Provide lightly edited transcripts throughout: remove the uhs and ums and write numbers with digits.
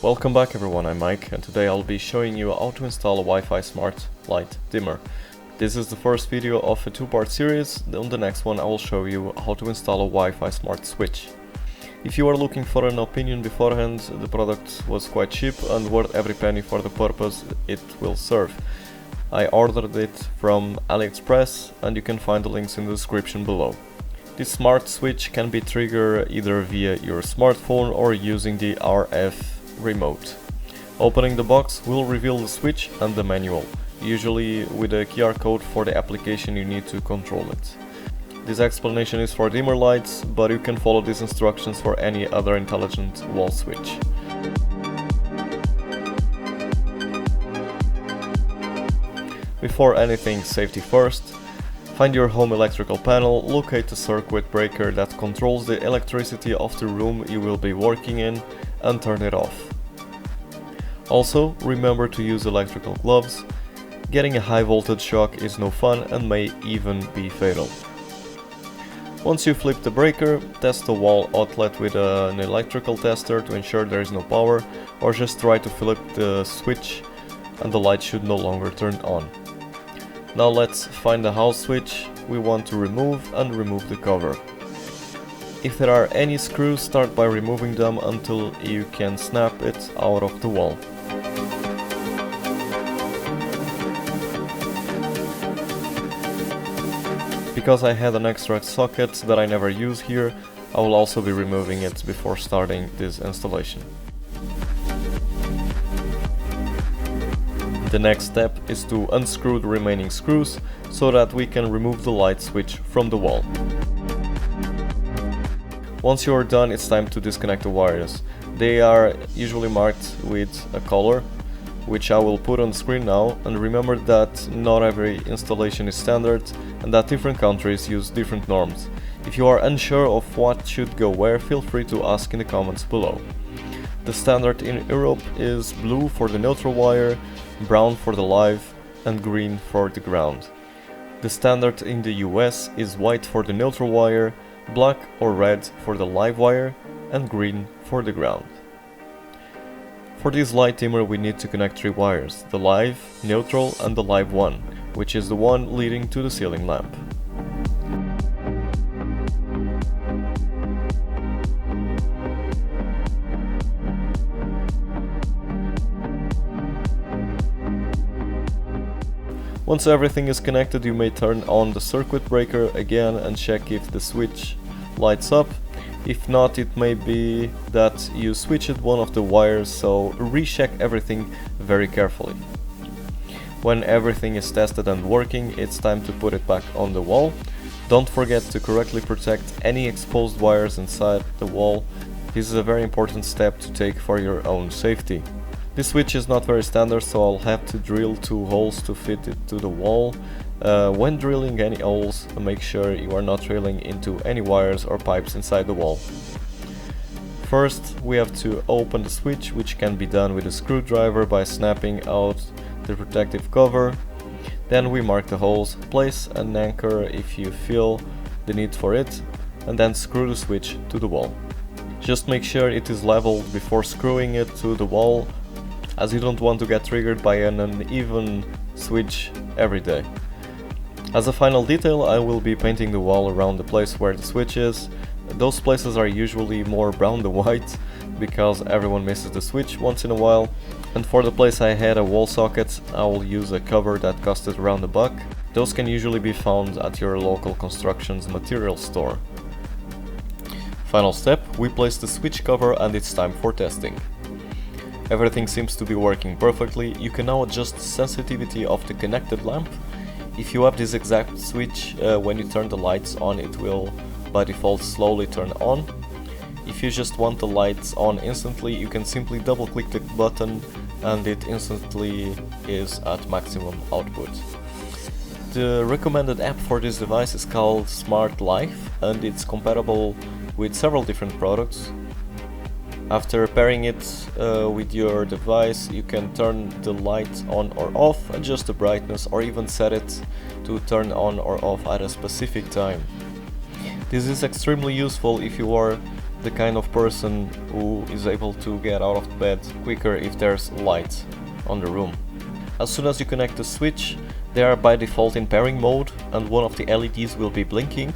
Welcome back everyone, I'm Mike, and today I'll be showing you how to install a Wi-Fi Smart Light Dimmer. This is the first video of a two-part series. On the next one I will show you how to install a Wi-Fi Smart Switch. If you are looking for an opinion beforehand, the product was quite cheap and worth every penny for the purpose it will serve. I ordered it from AliExpress and you can find the links in the description below. This smart switch can be triggered either via your smartphone or using the RF remote. Opening the box will reveal the switch and the manual, usually with a QR code for the application you need to control it. This explanation is for dimmer lights, but you can follow these instructions for any other intelligent wall switch. Before anything, safety first. Find your home electrical panel, locate the circuit breaker that controls the electricity of the room you will be working in, and turn it off. Also, remember to use electrical gloves. Getting a high voltage shock is no fun and may even be fatal. Once you flip the breaker, test the wall outlet with an electrical tester to ensure there is no power, or just try to flip the switch and the light should no longer turn on. Now let's find the house switch we want to remove and remove the cover. If there are any screws, start by removing them until you can snap it out of the wall. Because I had an extra socket that I never use here, I will also be removing it before starting this installation. The next step is to unscrew the remaining screws so that we can remove the light switch from the wall. Once you are done, it's time to disconnect the wires. They are usually marked with a color, which I will put on the screen now, and remember that not every installation is standard and that different countries use different norms. If you are unsure of what should go where, feel free to ask in the comments below. The standard in Europe is blue for the neutral wire, brown for the live, and green for the ground. The standard in the US is white for the neutral wire, black or red for the live wire, and green for the ground. For this light dimmer we need to connect three wires, the live, neutral and the live one, which is the one leading to the ceiling lamp. Once everything is connected, you may turn on the circuit breaker again and check if the switch lights up. If not, it may be that you switched one of the wires, so recheck everything very carefully. When everything is tested and working, it's time to put it back on the wall. Don't forget to correctly protect any exposed wires inside the wall. This is a very important step to take for your own safety. This switch is not very standard, so I'll have to drill two holes to fit it to the wall. When drilling any holes, make sure you are not drilling into any wires or pipes inside the wall. First, we have to open the switch, which can be done with a screwdriver by snapping out the protective cover. Then we mark the holes, place an anchor if you feel the need for it, and then screw the switch to the wall. Just make sure it is leveled before screwing it to the wall, as you don't want to get triggered by an uneven switch every day. As a final detail, I will be painting the wall around the place where the switch is. Those places are usually more brown than white, because everyone misses the switch once in a while. And for the place I had a wall socket, I will use a cover that costed around $1. Those can usually be found at your local constructions material store. Final step, we place the switch cover and it's time for testing. Everything seems to be working perfectly. You can now adjust the sensitivity of the connected lamp. If you have this exact switch, when you turn the lights on, it will by default slowly turn on. If you just want the lights on instantly, you can simply double click the button and it instantly is at maximum output. The recommended app for this device is called Smart Life and it's compatible with several different products. After pairing it with your device, you can turn the light on or off, adjust the brightness, or even set it to turn on or off at a specific time. This is extremely useful if you are the kind of person who is able to get out of bed quicker if there's light on the room. As soon as you connect the switch, they are by default in pairing mode, and one of the LEDs will be blinking,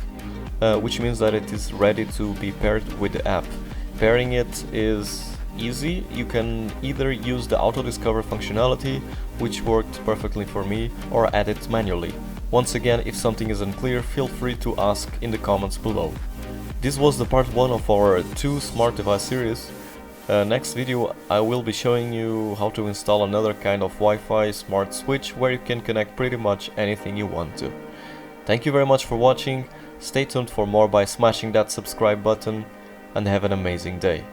which means that it is ready to be paired with the app. Pairing it is easy. You can either use the auto discover functionality, which worked perfectly for me, or add it manually. Once again, if something is unclear, feel free to ask in the comments below. This was the part 1 of our 2 smart device series. Next video I will be showing you how to install another kind of Wi-Fi smart switch where you can connect pretty much anything you want to. Thank you very much for watching, stay tuned for more by smashing that subscribe button, and have an amazing day.